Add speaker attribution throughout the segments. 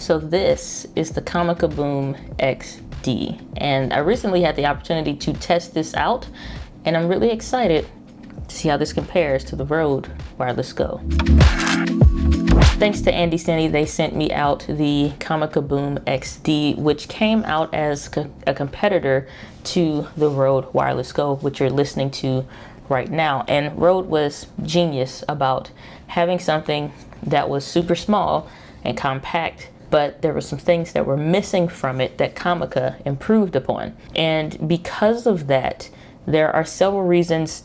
Speaker 1: So this is the Comica Boomx-D, and I recently had the opportunity to test this out, and I'm really excited to see how this compares to the Rode Wireless Go. Thanks to Andy Cinny, they sent me out the Comica Boomx-D, which came out as a competitor to the Rode Wireless Go, which you're listening to right now. And Rode was genius about having something that was super small and compact, but there were some things that were missing from it that Comica improved upon. And because of that, there are several reasons,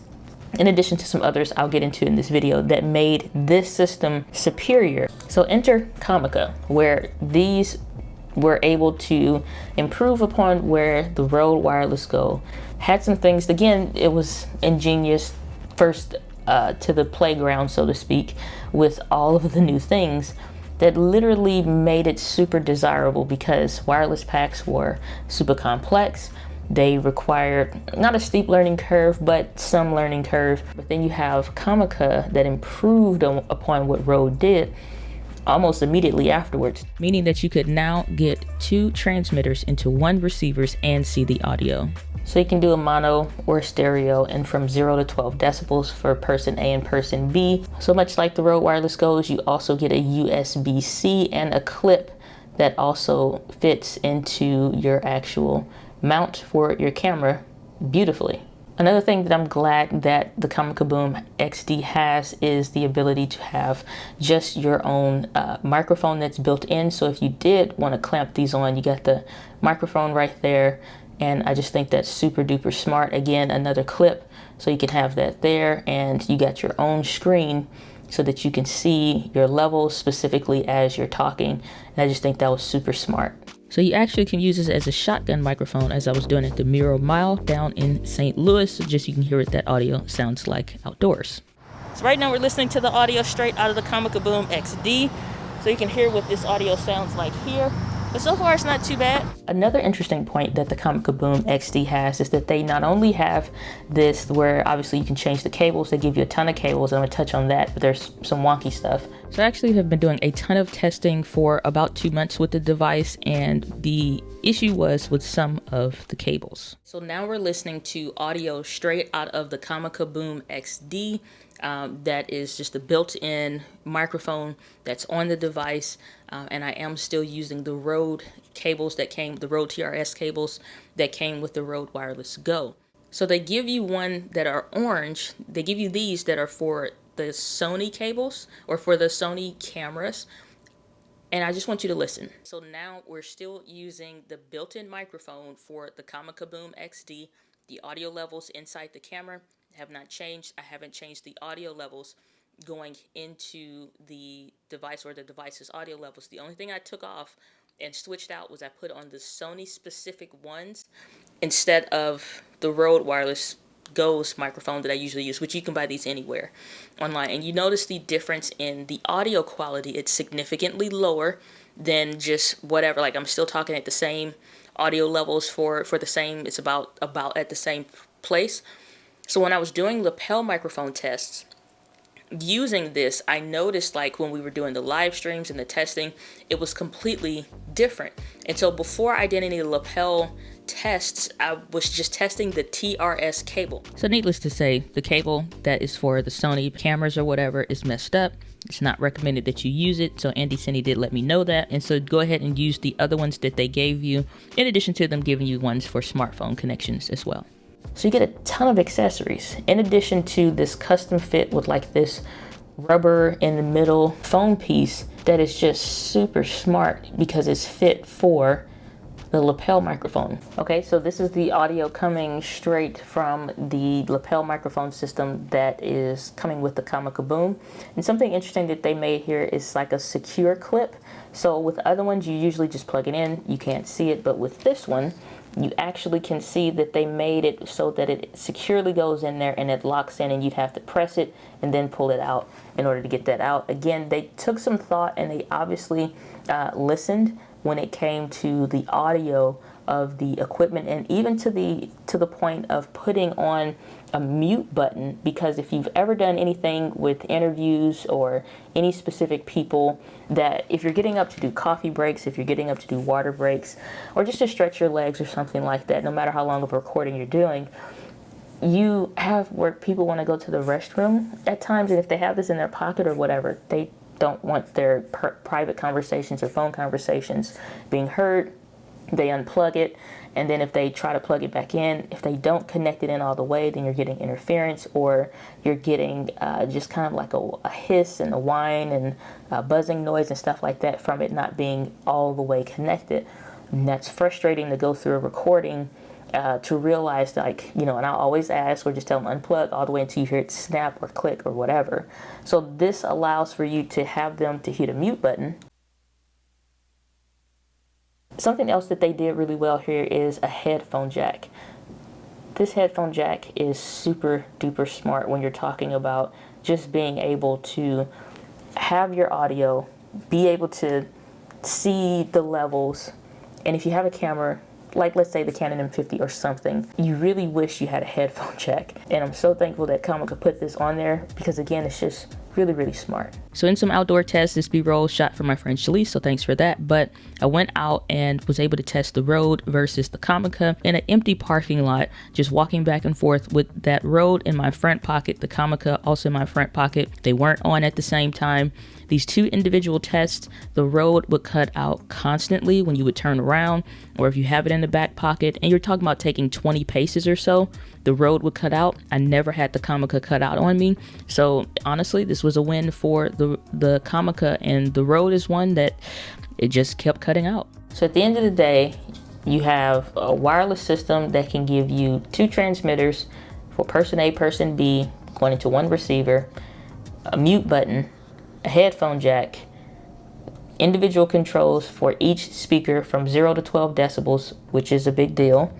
Speaker 1: in addition to some others I'll get into in this video, that made this system superior. So enter Comica, where these were able to improve upon where the Rode Wireless Go had some things. Again, it was ingenious, first to the playground, so to speak, with all of the new things that literally made it super desirable, because wireless packs were super complex. They required not a steep learning curve, but some learning curve. But then you have Comica that improved upon what Rode did almost immediately afterwards, meaning that you could now get 2 transmitters into 1 receivers and see the audio. So you can do a mono or stereo, and from 0 to 12 decibels for person A and person B. So much like the Rode Wireless Goes, you also get a USB-C and a clip that also fits into your actual mount for your camera beautifully. Another thing that I'm glad that the Comica Boomx-D has is the ability to have just your own microphone that's built in. So if you did want to clamp these on, you got the microphone right there. And I just think that's super duper smart. Again, another clip, so you can have that there, and you got your own screen so that you can see your levels specifically as you're talking. And I just think that was super smart. So you actually can use this as a shotgun microphone, as I was doing at the Miro Mile down in St. Louis, so just you can hear what that audio sounds like outdoors. So right now we're listening to the audio straight out of the Comica Boomx-D, so you can hear what this audio sounds like here. But so far it's not too bad. Another interesting point that the Comica Boomx-D has is that they not only have this where obviously you can change the cables, they give you a ton of cables, I'm gonna touch on that, but there's some wonky stuff. So I actually have been doing a ton of testing for about 2 months with the device, and the issue was with some of the cables. So now we're listening to audio straight out of the Comica Boomx-D. That is just a built-in microphone that's on the device, and I am still using the Rode cables that came, the Rode TRS cables that came with the Rode Wireless Go. So they give you one that are orange. They give you these that are for the Sony cables or for the Sony cameras, and I just want you to listen. So now we're still using the built-in microphone for the Comica Boomx-D. The audio levels inside the camera have not changed. I haven't changed the audio levels going into the device or the device's audio levels. The only thing I took off and switched out was I put on the Sony specific ones instead of the Rode Wireless Go's microphone that I usually use, which you can buy these anywhere online. And you notice the difference in the audio quality. It's significantly lower than just whatever. Like, I'm still talking at the same audio levels for the same, it's about at the same place. So when I was doing lapel microphone tests, using this, I noticed, like, when we were doing the live streams and the testing, it was completely different. And so before I did any lapel tests, I was just testing the TRS cable. So needless to say, the cable that is for the Sony cameras or whatever is messed up. It's not recommended that you use it. So Andy Cinny did let me know that. And so go ahead and use the other ones that they gave you, in addition to them giving you ones for smartphone connections as well. So you get a ton of accessories in addition to this custom fit with like this rubber in the middle phone piece that is just super smart because it's fit for the lapel microphone. Okay, so this is the audio coming straight from the lapel microphone system that is coming with the Comica Boom. And something interesting that they made here is like a secure clip. So with other ones, you usually just plug it in, you can't see it, but with this one, you actually can see that they made it so that it securely goes in there and it locks in, and you'd have to press it and then pull it out. in order to get that out. Again, they took some thought and they obviously listened when it came to the audio of the equipment, and even to the point of putting on a mute button, because if you've ever done anything with interviews or any specific people, that if you're getting up to do coffee breaks, if you're getting up to do water breaks, or just to stretch your legs or something like that, no matter how long of a recording you're doing, you have where people want to go to the restroom at times, and if they have this in their pocket or whatever, they don't want their private conversations or phone conversations being heard. They unplug it, and then if they try to plug it back in, if they don't connect it in all the way, then you're getting interference, or you're getting just kind of like a hiss and a whine and a buzzing noise and stuff like that from it not being all the way connected. And that's frustrating to go through a recording to realize, like, you know, and I'll always ask or just tell them unplug all the way until you hear it snap or click or whatever. So this allows for you to have them to hit a mute button. Something else that they did really well here is a headphone jack. This headphone jack is super duper smart when you're talking about just being able to have your audio, be able to see the levels, and if you have a camera, like let's say the Canon M50 or something, you really wish you had a headphone jack. And I'm so thankful that Comica put this on there, because again, it's just really, really smart. So in some outdoor tests, this B-roll shot for my friend Shalise, so thanks for that. But I went out and was able to test the Rode versus the Comica in an empty parking lot, just walking back and forth with that Rode in my front pocket, the Comica also in my front pocket. They weren't on at the same time. These two individual tests, the Rode would cut out constantly when you would turn around, or if you have it in the back pocket, and you're talking about taking 20 paces or so, the Rode would cut out. I never had the Comica cut out on me. So honestly, this was a win for the Comica, and the Rode is one that it just kept cutting out. So at the end of the day, you have a wireless system that can give you two transmitters for person A, person B, going into one receiver, a mute button, a headphone jack, individual controls for each speaker from 0 to 12 decibels, which is a big deal.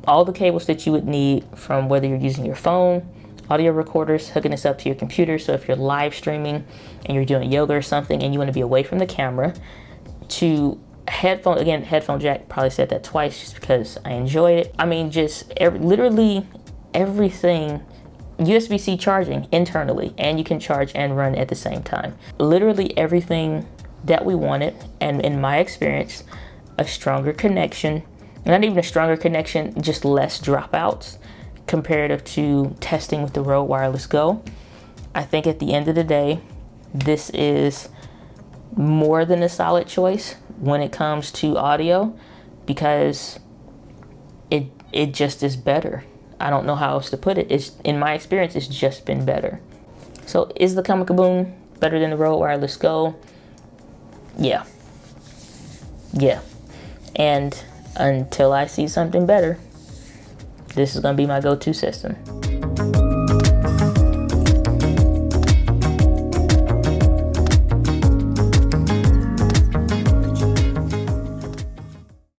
Speaker 1: All the cables that you would need, from whether you're using your phone, audio recorders, hooking this up to your computer, so if you're live streaming and you're doing yoga or something and you want to be away from the camera, to headphone, again, headphone jack, probably said that twice just because I enjoyed it. I mean, just literally everything. USB-C charging internally, and you can charge and run at the same time. Literally everything that we wanted, and in my experience, a stronger connection, not even a stronger connection, just less dropouts comparative to testing with the Rode Wireless Go. I think at the end of the day, this is more than a solid choice when it comes to audio, because it just is better. I don't know how else to put it. It's, in my experience, it's just been better. So is the Comica Boom better than the Rode Wireless Go? Yeah. And until I see something better, this is going to be my go-to system.